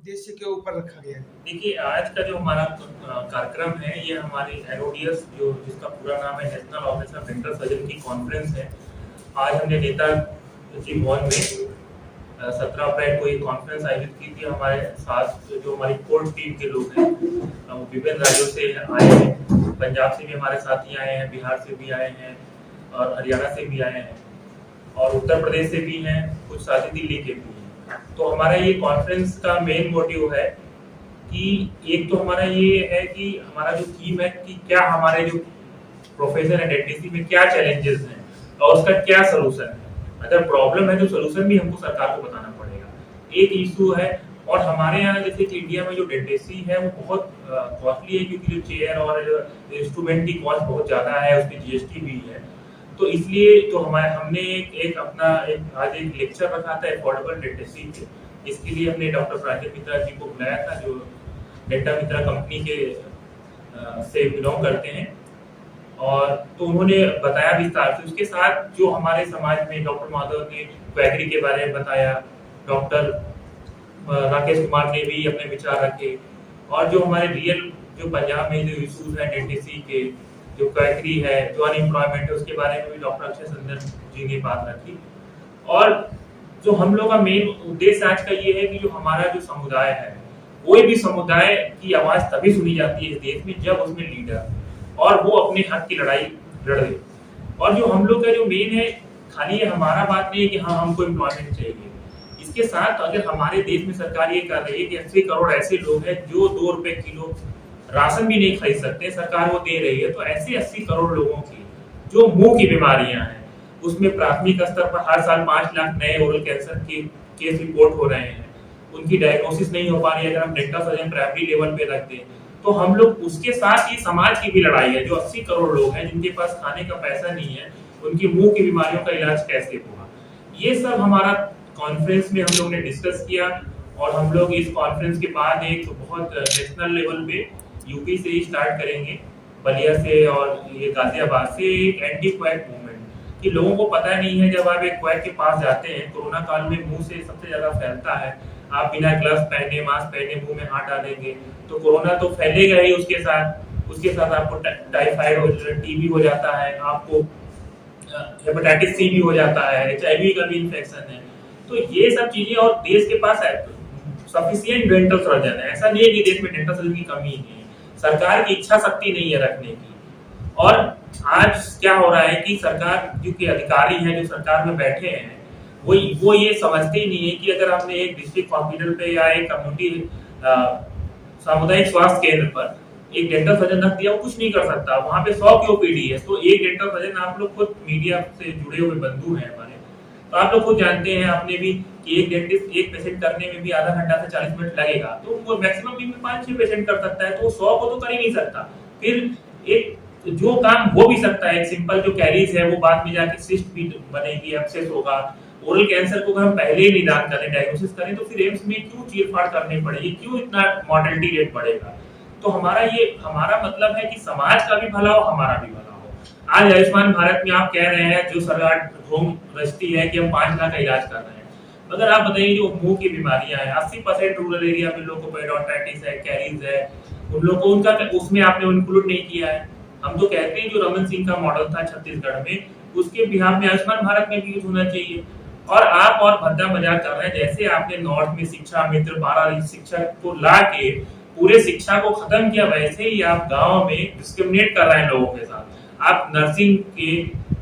उद्देश्य के ऊपर रखा गया है? देखिए, आज का जो हमारा कार्यक्रम है, ये हमारी एनओडीएस जो जिसका पूरा नाम है national office of dental surgeon की कॉन्फ्रेंस है। आज हमने नेताजी भवन में 17 अप्रैल को ये कॉन्फ्रेंस आयोजित की थी। हमारे साथ जो हमारी कोर टीम के लोग हैं, वो विभिन्न राज्यों से आए हैं। पंजाब से भी हमारे साथी आए हैं, बिहार से भी आए हैं और हरियाणा से भी आए हैं और उत्तर प्रदेश से भी हैं, कुछ साथी दिल्ली के भी हैं। तो हमारा ये कॉन्फ्रेंस का मेन मोटिव है कि एक तो हमारा ये है कि हमारा जो थीम है कि क्या हमारे जो प्रोफेशन है डेंटिस्ट्री में क्या चैलेंजेस हैं और उसका क्या सोल्यूशन है। अगर प्रॉब्लम है तो सोल्यूशन भी हमको सरकार को बताना पड़ेगा। एक इशू है, और हमारे यहाँ जैसे कि इंडिया में जो डेंटिस्ट्री है वो बहुत कॉस्टली है, क्योंकि जो चेयर और इंस्ट्रूमेंट की कॉस्ट बहुत ज्यादा है, उसकी जीएसटी भी है। तो इसलिए तो हमने एक अपना आज एक लेक्चर रखा था अफोर्डेबल डेंटिस्ट्री पे। इसके लिए हमने डॉक्टर प्रांजल मित्रा जी को बुलाया था, जो डेंटा मित्रा कंपनी के से बिलोंग करते हैं। और तो उन्होंने बताया विस्तार से। उसके साथ जो हमारे समाज में डॉक्टर माधव ने क्वैकरी के बारे में बताया, डॉक्टर राकेश कुमार ने भी अपने विचार रखे, और जो हमारे रियल जो पंजाब में जो इश्यूज हैं डेंटिस्ट्री के, जो क्वैकरी है, जो अनएम्प्लॉयमेंट है, उसके बारे में भी डॉक्टर अक्षय सुंदर जी ने बात रखी। और जो हम लोग का मेन उद्देश्य आज का ये है कि जो हमारा जो समुदाय है, कोई भी समुदाय की आवाज तभी सुनी जाती है इस देश में जब उसमें लीडर और वो अपने हक की लड़ाई लड़े। और जो हम लोग का जो मेन है, खाली ये हमारा बात नहीं है कि हाँ हमको एम्प्लॉयमेंट चाहिए। इसके साथ अगर हमारे देश में सरकार ये कर रही है कि 80 करोड़ ऐसे लोग हैं जो 2 रुपए किलो राशन भी नहीं खरीद सकते, सरकार वो दे रही है, तो ऐसे 80 करोड़ लोगों की जो मुंह की बीमारियां हैं, उसमें प्राथमिक स्तर पर हर साल 5 लाख नए ओरल कैंसर के केस रिपोर्ट हो रहे हैं, उनकी डायग्नोसिस नहीं हो पा रही है। अगर हम डेंटल सर्जन प्राइमरी लेवल पे रख दें तो हम लोग उसके साथ ही समाज की भी लड़ाई है। जो 80 करोड़ लोग हैं जिनके पास खाने का पैसा नहीं है, उनकी मुंह की बीमारियों का इलाज कैसे होगा, ये सब हमारा कॉन्फ्रेंस में हम लोग ने डिस्कस किया। और हम लोग इस कॉन्फ्रेंस के बाद एक बहुत नेशनल लेवल पे यूपी से ही स्टार्ट करेंगे, बलिया से और ये गाजियाबाद से, एक एंटी क्वैक मूवमेंट। कि लोगों को पता नहीं है, जब आप एक क्वैक के पास जाते हैं, कोरोना काल में मुंह से सबसे ज्यादा फैलता है, आप बिना ग्लव्स पहने, मास्क पहने मुंह में हाथ डालेंगे तो कोरोना तो फैलेगा ही। उसके साथ आपको टाइफाइड हो, टीबी हो जाता है, आपको हेपेटाइटिस सी भी हो जाता है, एचआईवी का भी इन्फेक्शन है। तो ये सब चीजें, और देश के पास सफिशिएंट डेंटल सर्जन है, ऐसा नहीं है कि देश में डेंटल सर्जन की कमी नहीं है, सरकार की इच्छा शक्ति नहीं है रखने की। और आज क्या हो रहा है कि सरकार जो के अधिकारी हैं, जो सरकार में बैठे हैं, वो ये समझते ही नहीं है कि अगर हमने एक डिस्ट्रिक्ट हॉस्पिटल पे या एक कम्युनिटी सामुदायिक स्वास्थ्य केंद्र पर एक डेंटल सर्जन रख दिया, वो कुछ नहीं कर सकता। वहां पे 100 की ओपीडी है, तो एक डेंटल सर्जन, आप लोग खुद मीडिया से जुड़े हुए बंधु हैं हमारे, तो आप लोग खुद जानते हैं, आपने भी, कि एक डेंटिस्ट एक पेशेंट करने में भी आधा घंटा से 40 मिनट लगेगा, तो वो मैक्सिमम दिन में 5-6 पेशेंट कर सकता है, तो 100 को तो कर ही नहीं सकता। फिर एक जो काम हो भी सकता है, एक सिंपल जो कैरीज है, वो बाद में जाके सिस्ट भी बनेगी, एब्सेस होगा। ओरल कैंसर को अगर हम पहले ही निदान करें, डायग्नोसिस करें, तो फिर एम्स में क्यों चीरफाड़ करनी पड़ेगी, क्यों इतना मॉर्टेलिटी रेट बढ़ेगा। तो हमारा मतलब है कि समाज का भी भला हो, हमारा भी भला हो। आज आयुष्मान भारत में आप कह रहे हैं, जो सरकार ढोंग रचती है कि हम 5 लाख का इलाज कर रहे हैं, मगर आप बताइए जो मुंह की बीमारियां हैं, 80% रूरल एरिया में लोगों को पेरियोडोंटाइटिस है, कैरीज है, उन लोगों को उनका उसमें आपने इंक्लूड नहीं किया है। हम तो कहते हैं जो रमन सिंह का मॉडल था छत्तीसगढ़ में, उसके बिहार में आयुष्मान भारत में भी यूज होना चाहिए। और आप और भद्दा मजाक कर रहे हैं, जैसे आपने नॉर्थ में शिक्षा मित्र 12 शिक्षा को ला के पूरे शिक्षा को खत्म किया, वैसे ही आप गांव में डिस्क्रिमिनेट कर रहे हैं लोगों के साथ। आप नर्सिंग के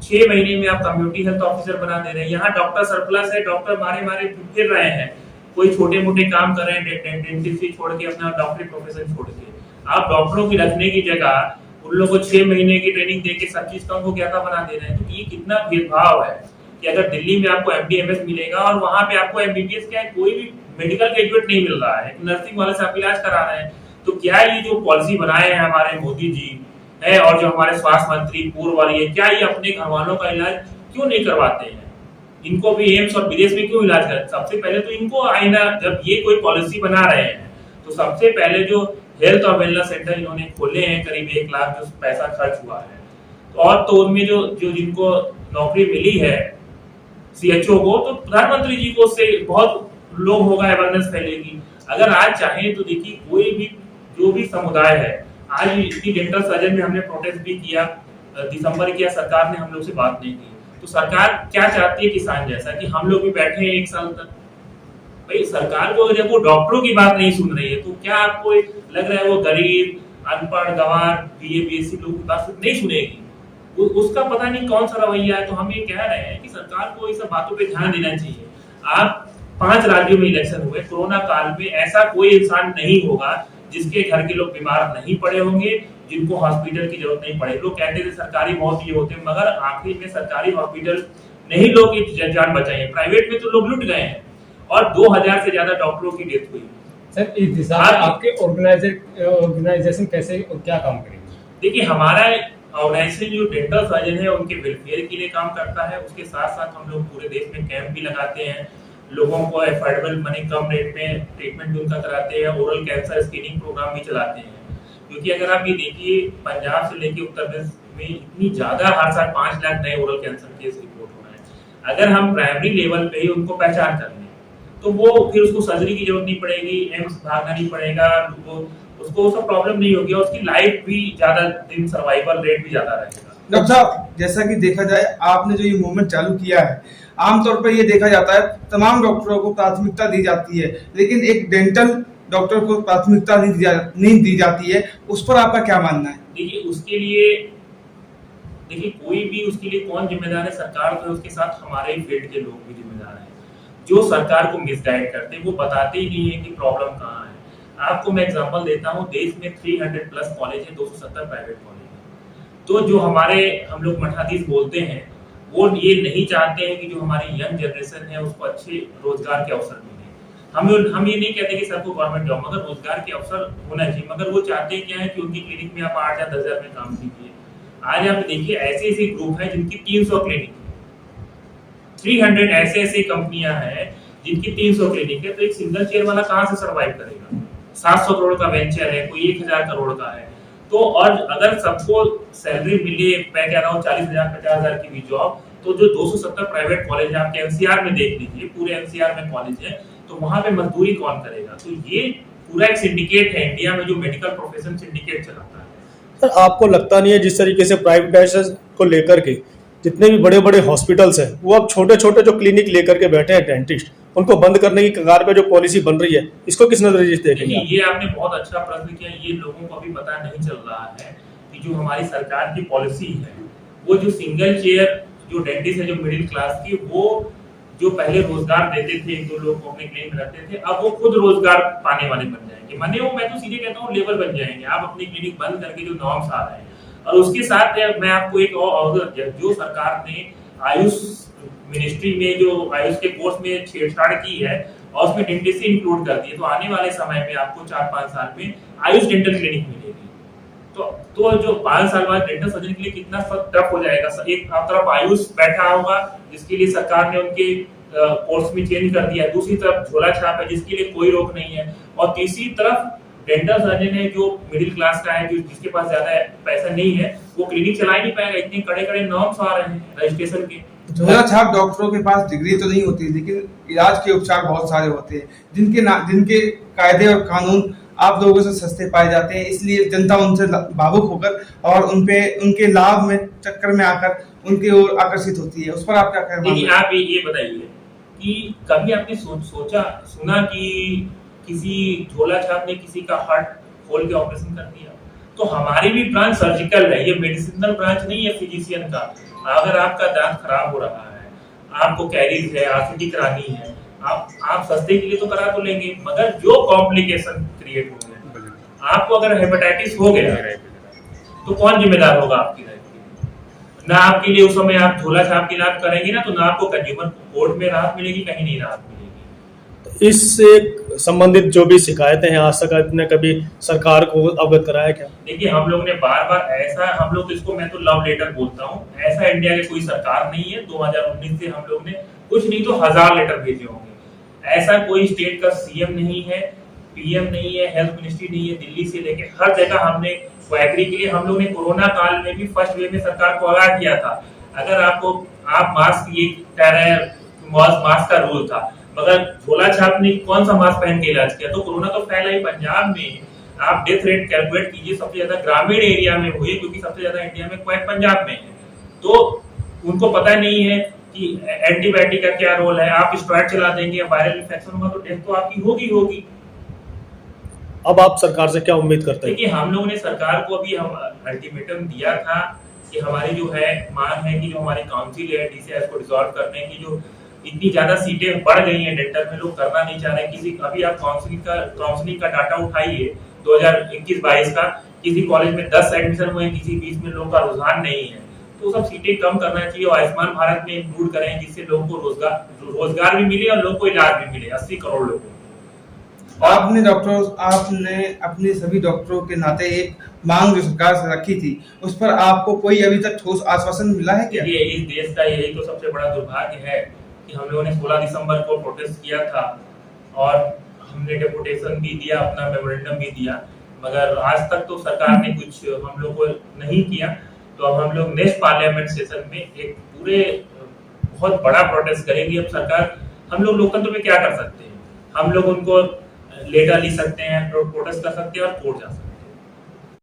6 महीने में आप कम्युनिटी हेल्थ ऑफिसर बना दे रहे हैं। यहाँ डॉक्टर सरप्लस है, डॉक्टर मारे मारे फिर रहे हैं, कोई छोटे मोटे काम कर रहे हैं, डेंटिस्ट्री छोड़ के, अपना डॉक्टरी प्रोफेशन छोड़ के। आप डॉक्टरों की रखने की जगह उन लोगों को 6 महीने की ट्रेनिंग देके 25 का उनको ज्यादा बना दे रहे हैं। तो ये कितना भेदभाव है कि अगर दिल्ली में आपको एमडी-एमएस मिलेगा और वहां पे आपको एमबीबीएस क्या है, कोई भी मेडिकल ग्रेजुएट नहीं मिल रहा है, नर्सिंग वाले से आप इलाज करा रहे हैं। तो क्या ये जो पॉलिसी बनाए हैं हमारे मोदी जी है, और जो हमारे स्वास्थ्य मंत्री पूर्व वाली है, क्या ये अपने घर वालों का इलाज क्यों नहीं करवाते हैं? इनको भी एम्स और विदेश में क्यों इलाज करते? सबसे पहले तो इनको आईना, जब ये कोई पॉलिसी बना रहे हैं तो सबसे पहले जो हेल्थ और वेलनेस सेंटर इन्होंने खोले हैं, करीब 1 लाख जो पैसा खर्च हुआ है, और तो उनमें जो जो जिनको नौकरी मिली है सीएचओ को, तो प्रधानमंत्री जी को उससे बहुत लोग होगा, अवेयरनेस फैलेगी। अगर आज चाहें तो देखिए कोई भी जो भी समुदाय है, आज इतनी डेंटल सर्जन में हमने प्रोटेस्ट भी किया, दिसंबर किया, सरकार ने हम लोग से बात नहीं की। तो सरकार क्या चाहती है किसान जैसा कि हम लोग भी बैठे हैं 1 साल तक। भाई सरकार को जब वो डॉक्टरों की बात नहीं सुन रही है तो क्या आपको लग रहा है वो गरीब, अनपढ़, गंवार, बीए बीएससी लोगों की बात नहीं सुनेगी? उसका पता नहीं कौन सा रवैया है। तो हम ये कह रहे हैं कि सरकार को इस सब बातों पे ध्यान देना चाहिए। आप 5 राज्यों में इलेक्शन हुए, कोरोना काल में ऐसा कोई इंसान नहीं होगा जिसके घर के लोग बीमार नहीं पड़े होंगे, जिनको हॉस्पिटल की जरूरत नहीं पड़े। लोग कहते थे सरकारी मौत ये होते, मगर आखिर में सरकारी हॉस्पिटल नहीं लोग की जान बचाई है, प्राइवेट में तो लोग लुट गए हैं और 2000 से ज्यादा डॉक्टरों की डेथ हुई। सर इस दिशा में आपके ऑर्गेनाइजेशन कैसे और क्या काम करेंगे? देखिए हमारा ऑर्गेनाइजेशन जो डेंटल सर्जन है उनके वेलफेयर के लिए काम करता है। उसके साथ साथ हम लोग पूरे देश में कैंप भी लगाते हैं, लोगों को एफोर्डेबल मनी कम रेट में ट्रीटमेंट भी उनका कराते हैं, ओरल कैंसर स्क्रीनिंग प्रोग्राम भी चलाते हैं। क्योंकि अगर आप ये देखिए पंजाब से लेके उत्तर प्रदेश में इतनी ज्यादा हर साल 5 लाख नए ओरल कैंसर केस रिपोर्ट हो रहे हैं। अगर हम प्राइमरी लेवल पे ही उनको पहचान कर लें तो वो फिर उसको सर्जरी की जरूरत नहीं पड़ेगी, एम्स भागना नहीं पड़ेगा, उसको उसका प्रॉब्लम नहीं होगी और उसकी लाइफ भी ज्यादा दिन सर्वाइवल रेट भी ज्यादा रहेगा। डॉक्टर साहब जैसा कि देखा जाए आपने जो ये मूवमेंट चालू किया है, आमतौर पर ये देखा जाता है तमाम डॉक्टरों को प्राथमिकता दी जाती है, लेकिन एक डेंटल डॉक्टर को प्राथमिकता नहीं दी जाती है, उस पर आपका क्या मानना है? देखिए उसके लिए कोई भी उसके लिए कौन जिम्मेदार है? सरकार तो उसके साथ हमारे ही फील्ड के लोग भी जिम्मेदार हैं जो सरकार को मिसगाइड करते हैं, वो बताते ही नहीं है कि प्रॉब्लम कहाँ है। आपको मैं एग्जांपल देता हूँ, देश में 300 प्लस कॉलेज है, 270 प्राइवेट कॉलेज है। तो जो हमारे हम लोग मठाधीश बोलते हैं वो ये नहीं चाहते हैं कि जो हमारी यंग जनरेशन है उसको अच्छे रोजगार के अवसर मिले। हम ये नहीं कहते कि सबको गवर्नमेंट जॉब, मगर रोजगार के अवसर होना चाहिए। मगर वो चाहते हैं क्या है कि उनकी क्लिनिक में आप 8 या 10 हजार में काम कीजिए। आज आप देखिए ऐसे ग्रुप है जिनकी 300 क्लिनिक, 300 ऐसे कंपनियां हैं जिनकी 300 क्लिनिक है। तो एक सिंगल चेयर वाला कहाँ से सर्वाइव करेगा? 700 करोड़ का वेंचर है, कोई 1000 करोड़ का है। तो और अगर सबको सैलरी मिले, मैं कह रहा हूँ 40,000 50,000 की भी जॉब, तो जो 270 प्राइवेट कॉलेज है आपके एनसीआर में देख लीजिए, पूरे एनसीआर में कॉलेज है, तो वहां पे मजदूरी कौन करेगा? तो ये पूरा एक सिंडिकेट है इंडिया में जो मेडिकल प्रोफेशन सिंडिकेट चलाता है। सर आपको लगता नहीं है जिस तरीके से प्राइवेटाइजेशन को लेकर के जितने भी बड़े बड़े हॉस्पिटल्स हैं वो अब छोटे छोटे जो क्लिनिक लेकर के बैठे हैं डेंटिस्ट, उनको बंद करने की कगार पे जो पॉलिसी बन रही है, इसको किस नजरिए से देखेंगे? ये आपने बहुत अच्छा प्रश्न किया। ये लोगों को अभी पता नहीं चल रहा है कि जो हमारी सरकार की पॉलिसी है, वो जो सिंगल चेयर जो डेंटिस्ट है जो मिडिल क्लास की, वो जो पहले रोजगार देते थे 1-2 लोग को अपने क्लिनिक में रखते थे, अब वो खुद रोजगार पाने वाले बन जाएंगे। माने वो मैं तो सीधे कहता हूँ लेबर बन जाएंगे। आप अपनी क्लिनिक बंद करके जो नॉर्म्स आ रहे हैं, और उसके साथ मैं आपको एक और जो सरकार ने आयुष मिनिस्ट्री में जो आयुष के कोर्स में छेड़छाड़ की है और उसमें डेंटिस्ट इंक्लूड कर दिए, तो आने वाले समय में आपको 4-5 साल में आयुष डेंटल क्लिनिक मिलेगी। तो जो 5 साल बाद डेंटल सर्जन के लिए कितना टफ हो जाएगा। एक तरफ आयुष बैठा होगा जिसके लिए सरकार ने उनके कोर्स में चेंज कर दिया, दूसरी तरफ झोला छाप है जिसके लिए कोई रोक नहीं है, और तीसरी तरफ डेंटल सर्जन है जो मिडिल क्लास का है, जो जिसके पास ज्यादा पैसा नहीं है, वो क्लिनिक चला ही नहीं पाएगा। इतने कड़े नॉर्म्स आ रहे हैं रजिस्ट्रेशन के। झोला छाप डॉक्टरों के पास डिग्री तो नहीं होती, लेकिन इलाज के उपचार बहुत सारे होते हैं जिनके कायदे और कानून आप लोगों से सस्ते पाए जाते हैं, इसलिए जनता उनसे भावुक होकर और उनके लाभ में चक्कर में आकर उनकी ओर आकर्षित होती है। उस पर आप क्या कहना है? आप ये बताइए कि कभी आपने सुना कि किसी झोला छाप ने किसी का हार्ट खोल के ऑपरेशन कर दिया? तो हमारी भी ब्रांच सर्जिकल है, ये मेडिसिनल ब्रांच नहीं है फिजिशियन का। अगर आपका दांत खराब हो रहा है, आपको कैरीज है, आरसीटी करानी है, आप सस्ते के लिए तो करा तो लेंगे, मगर जो कॉम्प्लिकेशन क्रिएट हो गया, आपको अगर हेपेटाइटिस हो गया तो कौन जिम्मेदार होगा आपकी लाइफ की? ना आपके लिए उस समय आप झोला छाप की राहत करेंगे ना, तो ना आपको कंज्यूमर कोर्ट में राहत मिलेगी, कहीं नहीं राहत मिलेगी। इससे संबंधित जो भी शिकायतें हैं आज तक आपने कभी सरकार को अवगत कराया क्या? देखिए हम लोग ने बार ऐसा, हम लोग इसको मैं तो लव लेटर बोलता हूँ, ऐसा इंडिया की कोई सरकार नहीं है 2019 से हम लोग ने कुछ नहीं तो 1000 लेटर भेजे होंगे। ऐसा कोई स्टेट का सीएम नहीं है, पीएम नहीं है, हेल्थ मिनिस्ट्री नहीं है, दिल्ली से लेके हर जगह हमने क्वाकरी के लिए हम लोग ने कोरोना काल में भी फर्स्ट वेव में सरकार को आगाह किया था। अगर आप मास्क ये कह रहे हैं, मास्क का रूल था, मगर झोला छापने कौन सा मास्क पहन के इलाज किया? तो कोरोना तो फैला ही पंजाब में। आप डेथ रेट कैलकुलेट कीजिए, सबसे ज्यादा ग्रामीण एरिया में हुई, क्योंकि सबसे ज्यादा इंडिया में क्वाइट पंजाब में है। तो उनको पता नहीं है कि एंटीबायोटिक का क्या रोल है। आप स्टेरॉइड चला देंगे, वायरल इन्फेक्शन होगा तो डेथ तो आपकी होगी। अब आप सरकार से क्या उम्मीद करते हैं? देखिए, हम लोगों ने सरकार को अभी हम अल्टीमेटम दिया था कि हमारी जो है मांग है कि जो हमारी काउंसिल है DCIS को डिसॉल्व करने की, जो इतनी ज्यादा सीटें बढ़ गई हैं डेंटल में, लोग करना नहीं चाह रहे। किसी अभी आप काउंसलिंग का डाटा उठाइए 2021-22 का, किसी कॉलेज में 10 एडमिशन हुए, किसी 20 में लोगों का रुझान नहीं है। तो सब सीटें कम करना चाहिए और आयुष्मान भारत में इंक्लूड करें, जिससे लोगों को रोजगार भी मिले और लोगों को इलाज भी मिले, 80 करोड़ लोगों को। आपने अपने सभी डॉक्टरों के नाते एक मांग जो सरकार से रखी थी, उस पर आपको कोई अभी तक ठोस आश्वासन मिला है क्या? ये इस देश का यही तो सबसे बड़ा दुर्भाग्य है कि हम लोगों ने 16 दिसंबर को प्रोटेस्ट किया था और हमने डेपुटेशन भी दिया, अपना मेमोरेंडम भी दिया, मगर आज तक तो सरकार ने कुछ हम लोग को नहीं किया। तो अब हम लोग नेक्स्ट पार्लियामेंट सेशन में एक पूरे बहुत बड़ा प्रोटेस्ट करेंगे। अब सरकार, हम लोग लोकतंत्र में क्या कर सकते हैं? हम लोग उनको लेटर लिख सकते हैं, प्रोटेस्ट कर सकते हैं और कोर्ट जा सकते हैं।